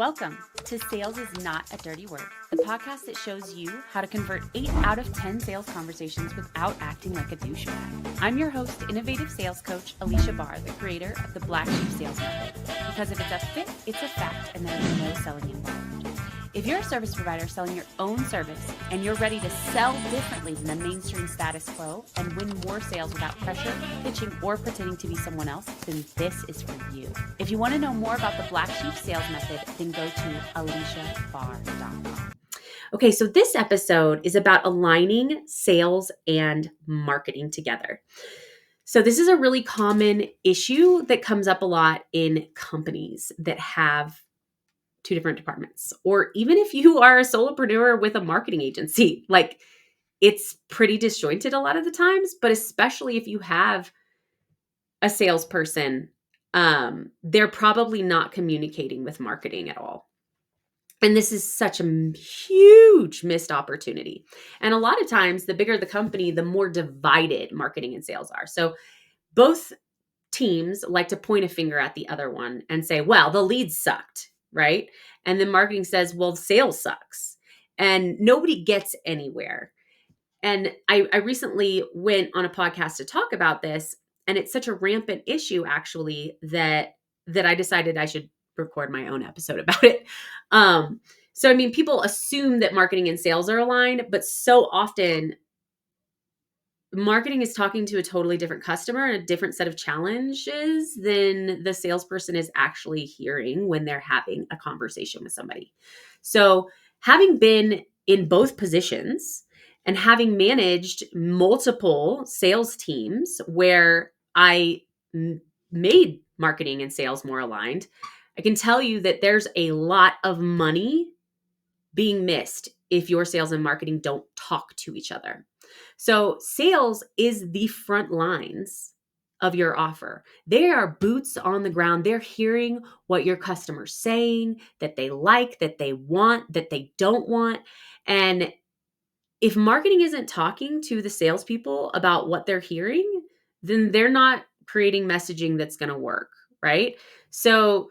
Welcome to Sales is Not a Dirty Word, the podcast that shows you how to convert 8 out of 10 sales conversations without acting like a douchebag. I'm your host, innovative sales coach, Aleasha Bahr, the creator of the Black Sheep Sales Method. Because if it's a fit, it's a fact, and there is no selling involved. If you're a service provider selling your own service and you're ready to sell differently than the mainstream status quo and win more sales without pressure, pitching, or pretending to be someone else, then this is for you. If you want to know more about the Black Sheep Sales Method, then go to Aleashabahr.com. Okay, so this episode is about aligning sales and marketing together. So this is a really common issue that comes up a lot in companies that have two different departments, or even if you are a solopreneur with a marketing agency, like it's pretty disjointed a lot of the times, but especially if you have a salesperson, they're probably not communicating with marketing at all. And this is such a huge missed opportunity. And a lot of times, the bigger the company, the more divided marketing and sales are. So both teams like to point a finger at the other one and say, well, the leads sucked, right? And then marketing says, well, sales sucks. And nobody gets anywhere. And I recently went on a podcast to talk about this, and it's such a rampant issue, actually, that I decided I should record my own episode about it. So, I mean, people assume that marketing and sales are aligned, but so often marketing is talking to a totally different customer and a different set of challenges than the salesperson is actually hearing when they're having a conversation with somebody. So having been in both positions and having managed multiple sales teams where I made marketing and sales more aligned, I can tell you that there's a lot of money being missed if your sales and marketing don't talk to each other. So sales is the front lines of your offer. They are boots on the ground. They're hearing what your customer's saying, that they like, that they want, that they don't want. And if marketing isn't talking to the salespeople about what they're hearing, then they're not creating messaging that's going to work, right? So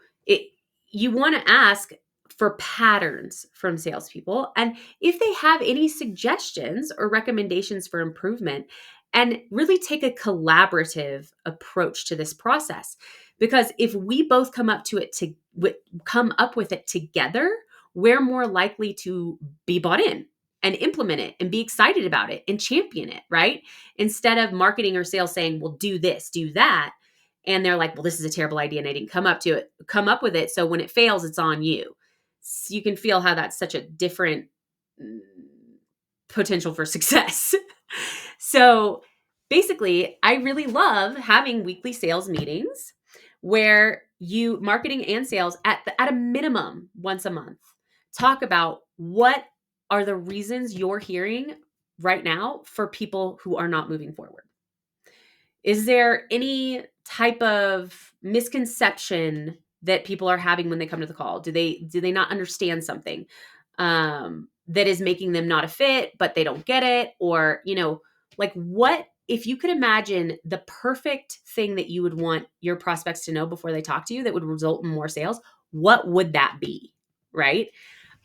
you want to ask for patterns from salespeople, and if they have any suggestions or recommendations for improvement, and really take a collaborative approach to this process. Because if we both come up with it together, we're more likely to be bought in and implement it and be excited about it and champion it, right? Instead of marketing or sales saying, well, do this, do that. And they're like, well, this is a terrible idea and I didn't come up with it. So when it fails, it's on you. So you can feel how that's such a different potential for success. So basically, I really love having weekly sales meetings where you marketing and sales at a minimum once a month talk about what are the reasons you're hearing right now for people who are not moving forward. Is there any type of misconception that people are having when they come to the call? Do they not understand something that is making them not a fit, but they don't get it? Or, like what, if you could imagine the perfect thing that you would want your prospects to know before they talk to you that would result in more sales, what would that be? Right?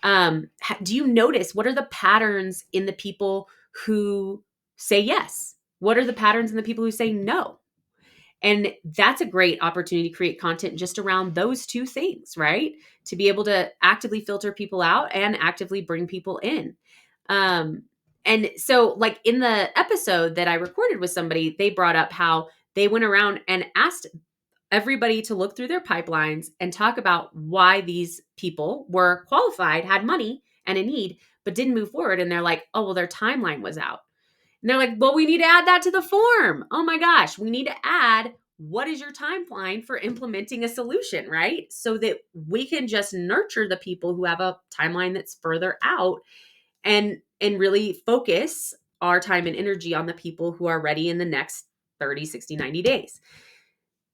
Do you notice what are the patterns in the people who say yes? What are the patterns in the people who say no? And that's a great opportunity to create content just around those two things, right? To be able to actively filter people out and actively bring people in. And so like in the episode that I recorded with somebody, they brought up how they went around and asked everybody to look through their pipelines and talk about why these people were qualified, had money and a need, but didn't move forward. And they're like, oh, well, their timeline was out. And they're like, well, we need to add that to the form. Oh my gosh, we need to add what is your timeline for implementing a solution, right? So that we can just nurture the people who have a timeline that's further out and really focus our time and energy on the people who are ready in the next 30, 60, 90 days.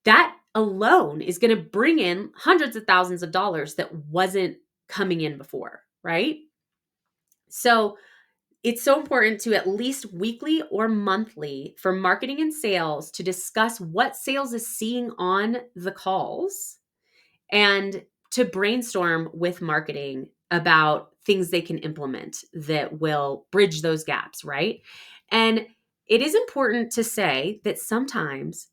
That alone is going to bring in hundreds of thousands of dollars that wasn't coming in before, right? So it's so important to at least weekly or monthly for marketing and sales to discuss what sales is seeing on the calls and to brainstorm with marketing about things they can implement that will bridge those gaps, right? And it is important to say that sometimes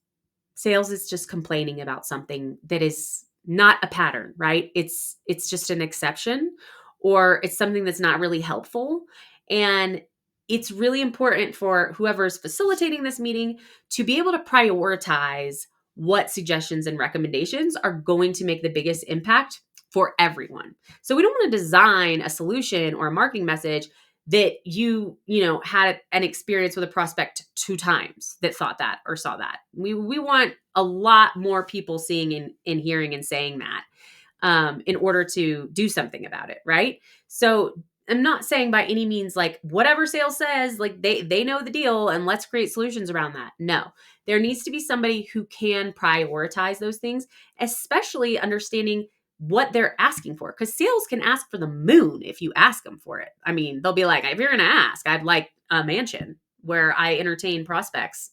sales is just complaining about something that is not a pattern, right? It's just an exception, or it's something that's not really helpful. And it's really important for whoever's facilitating this meeting to be able to prioritize what suggestions and recommendations are going to make the biggest impact for everyone. So we don't want to design a solution or a marketing message that you had an experience with a prospect 2 times that thought that or saw that. We want a lot more people seeing and hearing and saying that in order to do something about it, right? So I'm not saying by any means like whatever sales says, like they know the deal and let's create solutions around that. No, there needs to be somebody who can prioritize those things, especially understanding what they're asking for. Because sales can ask for the moon if you ask them for it. I mean, they'll be like, if you're going to ask, I'd like a mansion where I entertain prospects,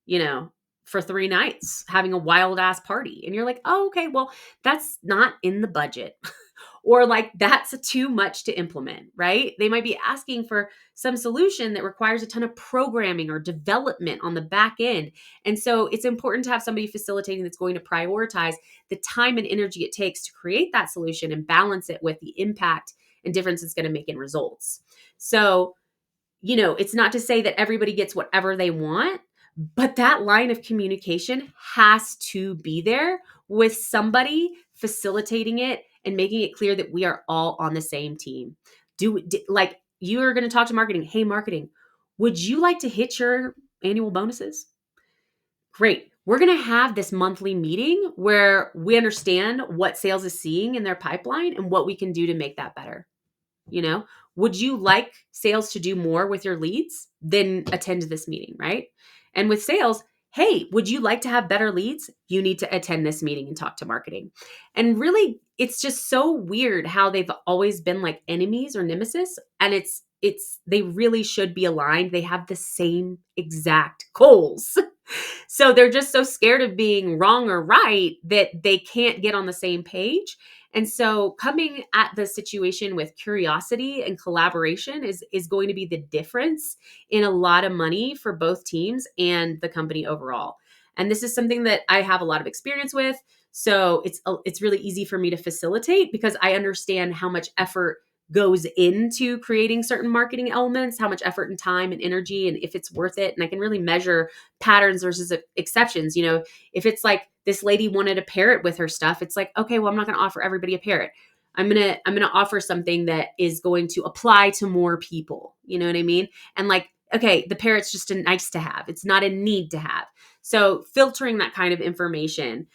you know, for 3 nights, having a wild ass party. And you're like, oh, okay, well, that's not in the budget. Or like that's too much to implement, right? They might be asking for some solution that requires a ton of programming or development on the back end. And so it's important to have somebody facilitating that's going to prioritize the time and energy it takes to create that solution and balance it with the impact and difference it's going to make in results. So, it's not to say that everybody gets whatever they want, but that line of communication has to be there with somebody facilitating it and making it clear that we are all on the same team. Like you are going to talk to marketing. Hey, marketing, would you like to hit your annual bonuses? Great. We're going to have this monthly meeting where we understand what sales is seeing in their pipeline and what we can do to make that better. Would you like sales to do more with your leads? Then attend this meeting, right? And with sales, hey, would you like to have better leads? You need to attend this meeting and talk to marketing. And really, it's just so weird how they've always been like enemies or nemesis. And they really should be aligned. They have the same exact goals. So they're just so scared of being wrong or right that they can't get on the same page. And so coming at the situation with curiosity and collaboration is going to be the difference in a lot of money for both teams and the company overall. And this is something that I have a lot of experience with. So it's really easy for me to facilitate because I understand how much effort goes into creating certain marketing elements, how much effort and time and energy, and if it's worth it. And I can really measure patterns versus exceptions. If it's like this lady wanted a parrot with her stuff, it's like, okay, well, I'm not going to offer everybody a parrot. I'm going to offer something that is going to apply to more people. You know what I mean? And like, okay, the parrot's just a nice to have. It's not a need to have. So filtering that kind of information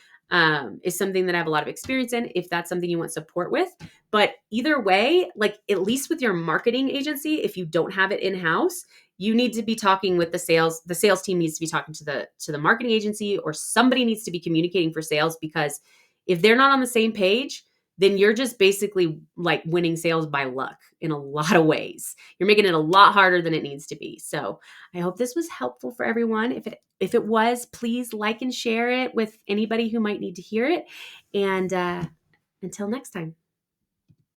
is something that I have a lot of experience in, if that's something you want support with. But either way, like at least with your marketing agency, if you don't have it in-house, you need to be talking with the sales team needs to be talking to the marketing agency, or somebody needs to be communicating for sales, because if they're not on the same page, then you're just basically like winning sales by luck in a lot of ways. You're making it a lot harder than it needs to be. So I hope this was helpful for everyone. If it was, please like and share it with anybody who might need to hear it. And until next time.